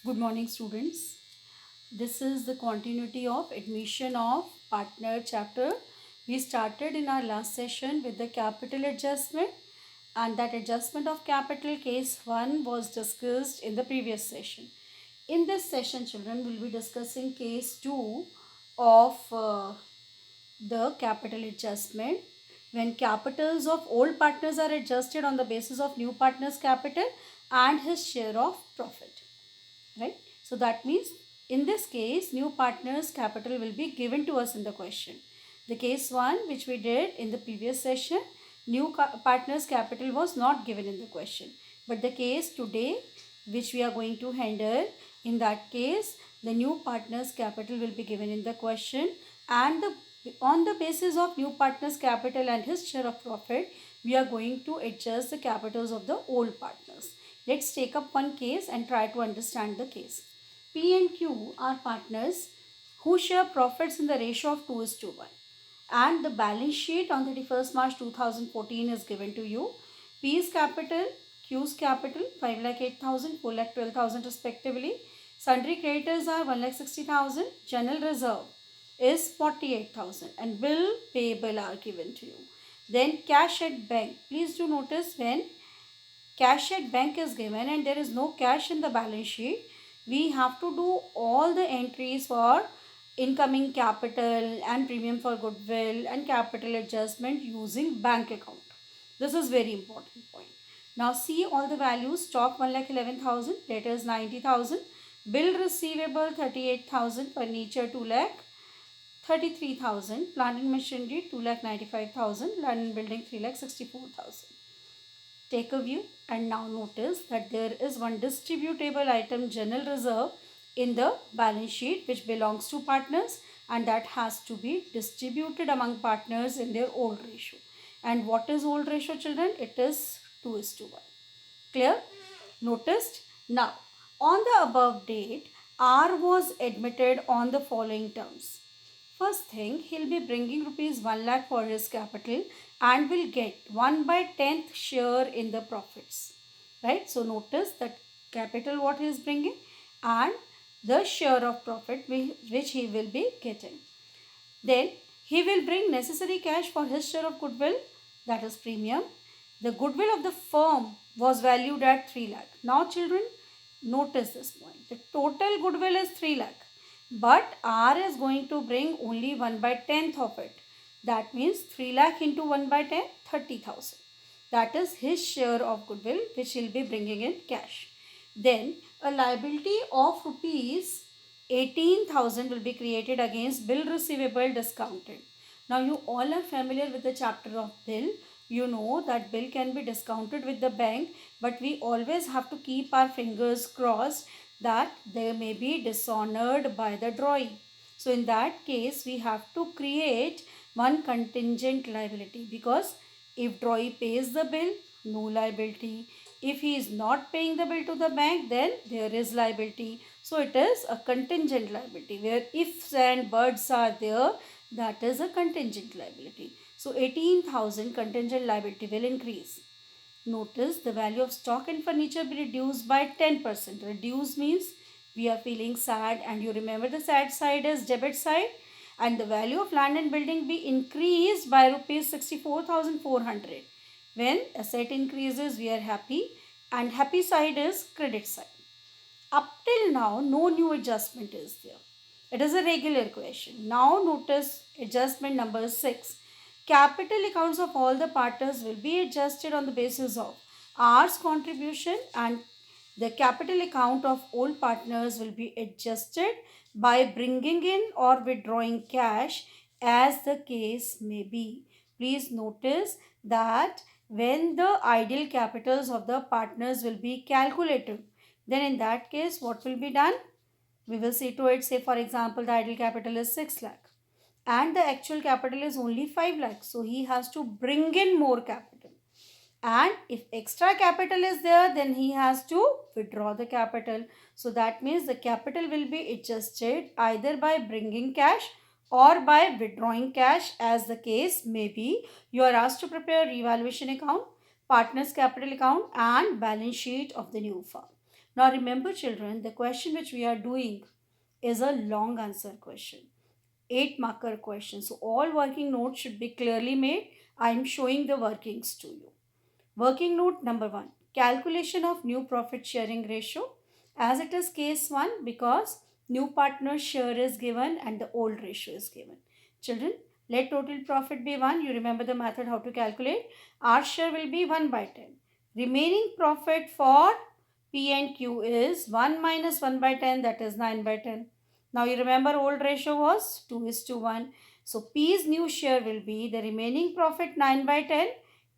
Good morning, students. This is the continuity of admission of partner chapter. We started in our last session with the capital adjustment, and that adjustment of capital case 1 was discussed in the previous session. In this session, children will be discussing case 2 of the capital adjustment, when capitals of old partners are adjusted on the basis of new partner's capital and his share of profit, right? So that means in this case new partner's capital will be given to us in the question. The case 1 which we did in the previous session, new partner's capital was not given in the question, but the case today which we are going to handle, in that case the new partner's capital will be given in the question, and on the basis of new partner's capital and his share of profit, we are going to adjust the capitals of the old partners. Let's take up one case and try to understand the case. P and Q are partners who share profits in the ratio of 2 is to 1. And the balance sheet on 31st March 2014 is given to you. P's capital, Q's capital 5,08,000, 4,12,000 respectively. Sundry creditors are 1,60,000. General reserve is 48,000 and bill payable are given to you. Then cash at bank. Please do notice when cash at bank is given and there is no cash in the balance sheet, we have to do all the entries for incoming capital and premium for goodwill and capital adjustment using bank account. This is very important point. Now see all the values. Stock 1,11,000, debtors 90,000, bill receivable 38,000, furniture 2 lakh 33,000, plant and machinery 2,95,000, land and building 3,64,000. Take a view and now notice that there is one distributable item, general reserve, in the balance sheet which belongs to partners, and that has to be distributed among partners in their old ratio. And what is old ratio, children? It is 2 is to 1. Clear? Noticed? Now, on the above date, R was admitted on the following terms. First thing, he'll be bringing rupees 1 lakh for his capital and will get 1/10th share in the profits. Right? So notice that capital what he is bringing and the share of profit which he will be getting. Then he will bring necessary cash for his share of goodwill, that is premium. The goodwill of the firm was valued at 3 lakh. Now children, notice this point. The total goodwill is 3 lakh. But R is going to bring only 1/10th of it. That means 3 lakh into 1/10, 30,000. That is his share of goodwill which he will be bringing in cash. Then a liability of rupees 18,000 will be created against bill receivable discounted. Now you all are familiar with the chapter of bill. You know that bill can be discounted with the bank, but we always have to keep our fingers crossed that they may be dishonored by the drawee. So in that case, we have to create one contingent liability, because if drawee pays the bill, no liability. If he is not paying the bill to the bank, then there is liability. So it is a contingent liability where ifs and buts are there, that is a contingent liability. So 18,000 contingent liability will increase. Notice the value of stock and furniture be reduced by 10%. Reduce means we are feeling sad, and you remember the sad side is debit side. And the value of land and building be increased by rupees 64,400. When asset increases, we are happy, and happy side is credit side. Up till now, no new adjustment is there. It is a regular question. Now notice adjustment number 6. Capital accounts of all the partners will be adjusted on the basis of R's contribution, and the capital account of all partners will be adjusted by bringing in or withdrawing cash as the case may be. Please notice that when the ideal capitals of the partners will be calculated, then in that case what will be done? We will see to it, say for example the ideal capital is 6 lakh and the actual capital is only 5 lakh. So he has to bring in more capital. And if extra capital is there, then he has to withdraw the capital. So that means the capital will be adjusted either by bringing cash or by withdrawing cash as the case may be. You are asked to prepare revaluation account, partners capital account and balance sheet of the new firm. Now remember children, the question which we are doing is a long answer question, 8 marker question. So all working notes should be clearly made. I am showing the workings to you. Working note number 1, calculation of new profit sharing ratio, as it is case 1 because new partner share is given and the old ratio is given. Children, let total profit be 1. You remember the method how to calculate. Our share will be 1 by 10. Remaining profit for P and Q is 1 minus 1 by 10, that is 9 by 10. Now you remember old ratio was 2:1. So P's new share will be the remaining profit 9 by 10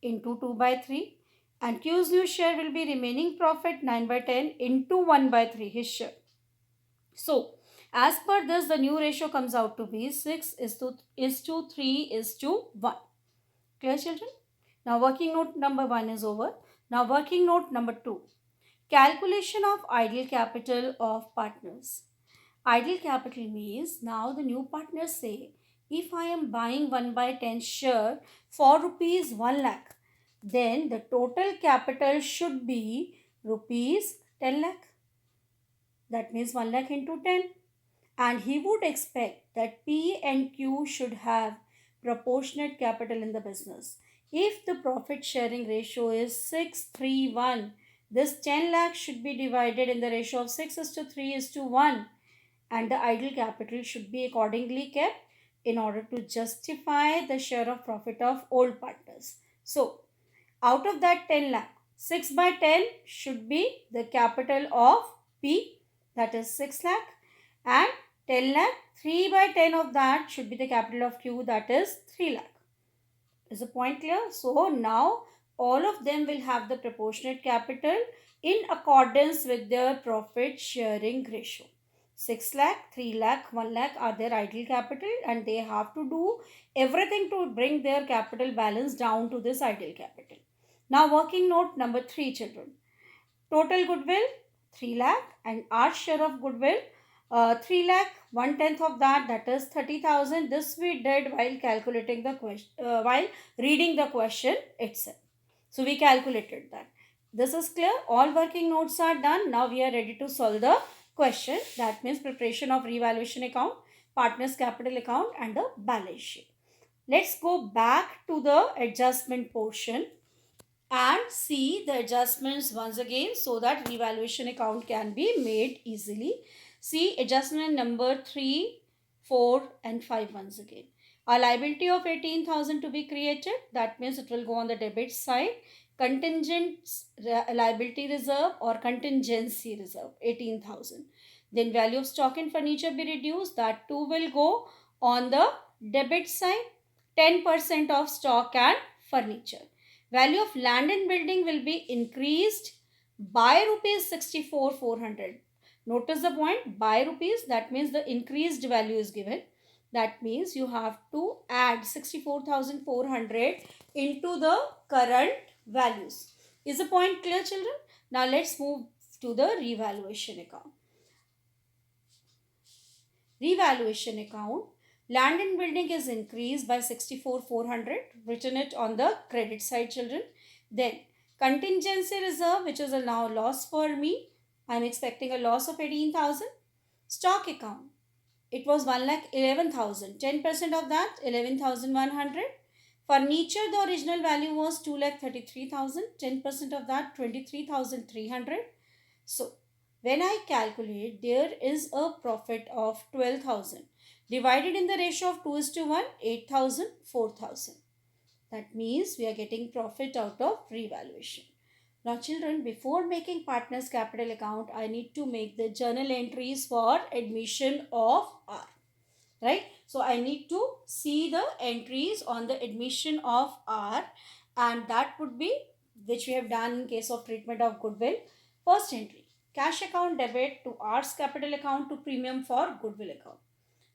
into 2 by 3, and Q's new share will be remaining profit 9 by 10 into 1 by 3, his share. So as per this, the new ratio comes out to be 6:3:1. Clear children? Now working note number 1 is over. Now working note number 2. Calculation of ideal capital of partners. Ideal capital means now the new partners say, if I am buying 1 by 10 share for rupees 1 lakh, then the total capital should be rupees 10 lakh. That means 1 lakh into 10. And he would expect that P and Q should have proportionate capital in the business. If the profit sharing ratio is 6:3:1, this 10 lakh should be divided in the ratio of 6:3:1, and the ideal capital should be accordingly kept in order to justify the share of profit of old partners. So, out of that 10 lakh, 6 by 10 should be the capital of P, that is 6 lakh, and 10 lakh, 3 by 10 of that should be the capital of Q, that is 3 lakh. Is the point clear? So now all of them will have the proportionate capital in accordance with their profit sharing ratio. 6 lakh, 3 lakh, 1 lakh are their ideal capital, and they have to do everything to bring their capital balance down to this ideal capital. Now working note number 3 children. Total goodwill 3 lakh, and our share of goodwill 3 lakh, 1/10 of that is 30,000. This we did while calculating the question, while reading the question itself. So we calculated that. This is clear. All working notes are done. Now we are ready to solve the question. That means preparation of revaluation account, partners capital account, and the balance sheet. Let's go back to the adjustment portion and see the adjustments once again so that revaluation account can be made easily. See adjustment number 3, 4 and 5 once again. A liability of 18,000 to be created. That means it will go on the debit side. Contingent liability reserve or contingency reserve 18,000. Then value of stock and furniture be reduced. That too will go on the debit side. 10% of stock and furniture. Value of land and building will be increased by rupees 64,400. Notice the point, by rupees, that means the increased value is given. That means you have to add 64,400 into the current values. Is the point clear children? Now let's move to the revaluation account. Revaluation account. Land and building is increased by 64,400. Written it on the credit side children. Then contingency reserve, which is a now loss for me. I am expecting a loss of 18,000. Stock account. It was 1,11,000. 10% of that 11,100. Furniture, the original value was 2,33,000. 10% of that 23,300. So when I calculate, there is a profit of 12,000 divided in the ratio of 2:1, 8,000, 4,000. That means we are getting profit out of revaluation. Now children, before making partners capital account, I need to make the journal entries for admission of R. Right? So I need to see the entries on the admission of R, and that would be which we have done in case of treatment of goodwill. First entry, cash account debit to R's capital account to premium for goodwill account.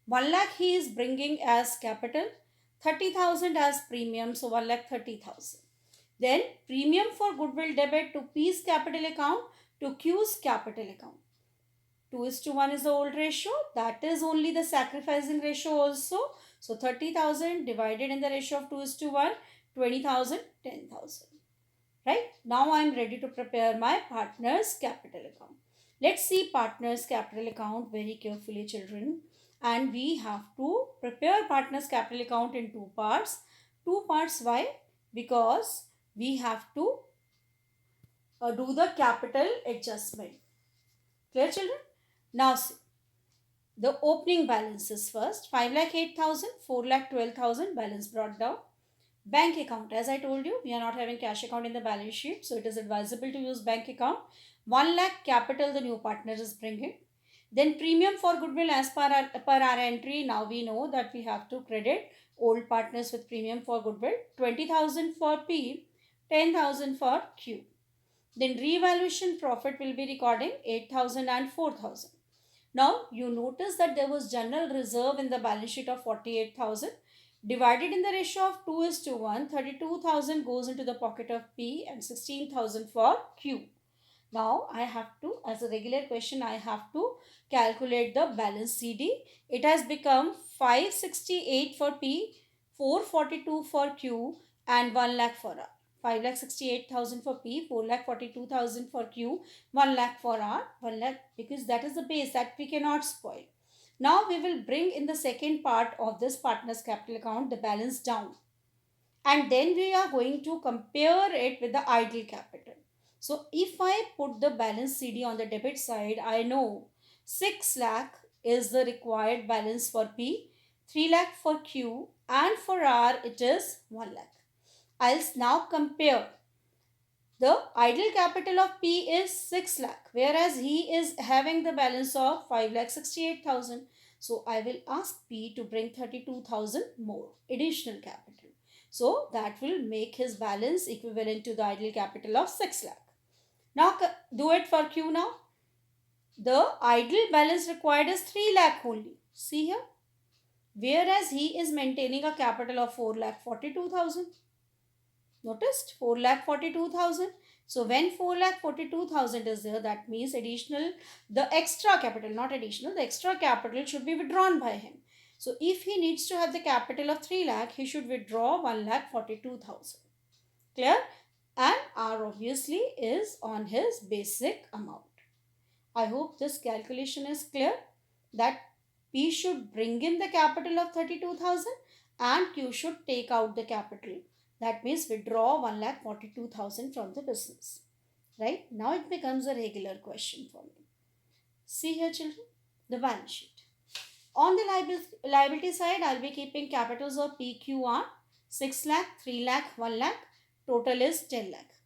1 lakh he is bringing as capital, 30,000 as premium, so 1,30,000. Then premium for goodwill debit to P's capital account to Q's capital account. 2:1 is the old ratio. That is only the sacrificing ratio also. So 30,000 divided in the ratio of 2:1, 20,000, 10,000. Right? Now I am ready to prepare my partner's capital account. Let's see partners capital account very carefully, children. And we have to prepare partners capital account in two parts. Two parts, why? Because we have to do the capital adjustment. Clear, children? Now see, the opening balances first. 5,08,000, 4,12,000 balance brought down. Bank account, as I told you, we are not having cash account in the balance sheet, so it is advisable to use bank account. 1 lakh capital the new partner is bringing. Then premium for goodwill as per our entry. Now we know that we have to credit old partners with premium for goodwill. 20,000 for P, 10,000 for Q. Then revaluation profit will be recording 8,000 and 4,000. Now you notice that there was general reserve in the balance sheet of 48,000. Divided in the ratio of 2 is to 1, 32,000 goes into the pocket of P and 16,000 for Q. Now I have to, as a regular question, I have to calculate the balance CD. It has become 568 for P, 442 for Q and 1 lakh for R. 5,68,000 for P, 4,42,000 for Q, 1 lakh for R, 1 lakh, because that is the base that we cannot spoil. Now we will bring in the second part of this partner's capital account the balance down, and then we are going to compare it with the idle capital. So if I put the balance CD on the debit side, I know 6 lakh is the required balance for P, 3 lakh for Q, and for R it is 1 lakh. I'll now compare. The idle capital of P is 6 lakh, whereas he is having the balance of 5,68,000. So I will ask P to bring 32,000 more additional capital. So that will make his balance equivalent to the idle capital of 6 lakh. Now do it for Q now. The idle balance required is 3 lakh only. See here. Whereas he is maintaining a capital of 4,42,000. Noticed 4,42,000. So when 4,42,000 is there, that means additional, the extra capital, not additional, the extra capital should be withdrawn by him. So if he needs to have the capital of 3 lakh, he should withdraw 1,42,000. Clear? And R obviously is on his basic amount. I hope this calculation is clear, that P should bring in the capital of 32,000 and Q should take out the capital. That means withdraw 1,42,000 from the business. Right? Now it becomes a regular question for me. See here, children, the balance sheet. On the liability side, I'll be keeping capitals of PQR 6 lakh, 3 lakh, 1 lakh. Total is 10 lakh.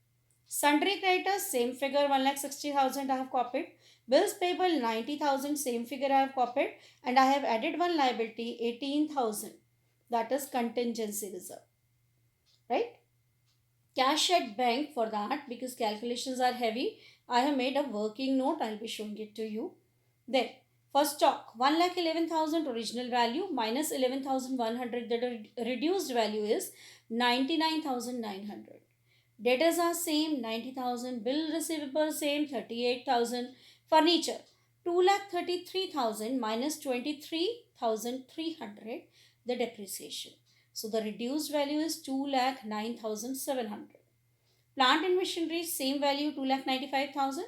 Sundry creditors, same figure 1,60,000 I have copied. Bills payable 90,000, same figure I have copied. And I have added one liability 18,000. That is contingency reserve. Right? Cash at bank, for that, because calculations are heavy, I have made a working note. I'll be showing it to you. Then for stock, 1,11,000 original value minus 11,100, the reduced value is 99,900. Debtors are same, 90,000. Bill receivable same, 38,000. Furniture, 2,33,000 minus 23,300, the depreciation. So the reduced value is 2,09,700. Plant and machinery, same value, 2,95,000.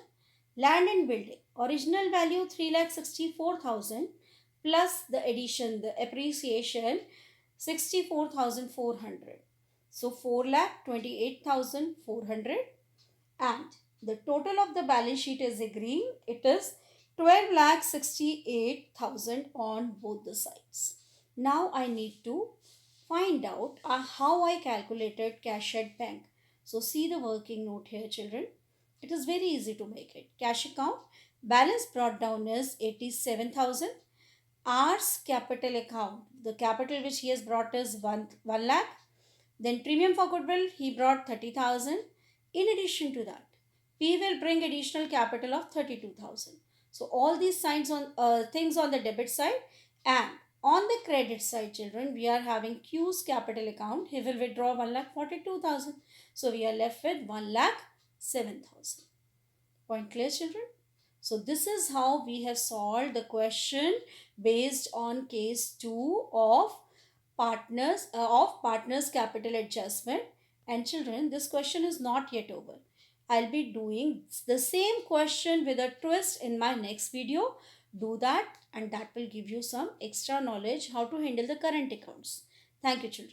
Land and building, original value 3,64,000 plus the addition, the appreciation 64,400. So 4,28,400, and the total of the balance sheet is agreeing. It is 12,68,000 on both the sides. Now I need to find out how I calculated cash at bank. So see the working note here, children. It is very easy to make it. Cash account, balance brought down is 87,000. R's capital account, the capital which he has brought is 1 lakh. Then premium for goodwill, he brought 30,000. In addition to that, P will bring additional capital of 32,000. So all these signs on things on the debit side, and on the credit side, children, we are having Q's capital account. He will withdraw 1,42,000. So we are left with 1,07,000. Point clear, children? So this is how we have solved the question based on case 2 of partners capital adjustment. And children, this question is not yet over. I'll be doing the same question with a twist in my next video. Do that, and that will give you some extra knowledge how to handle the current accounts. Thank you, children.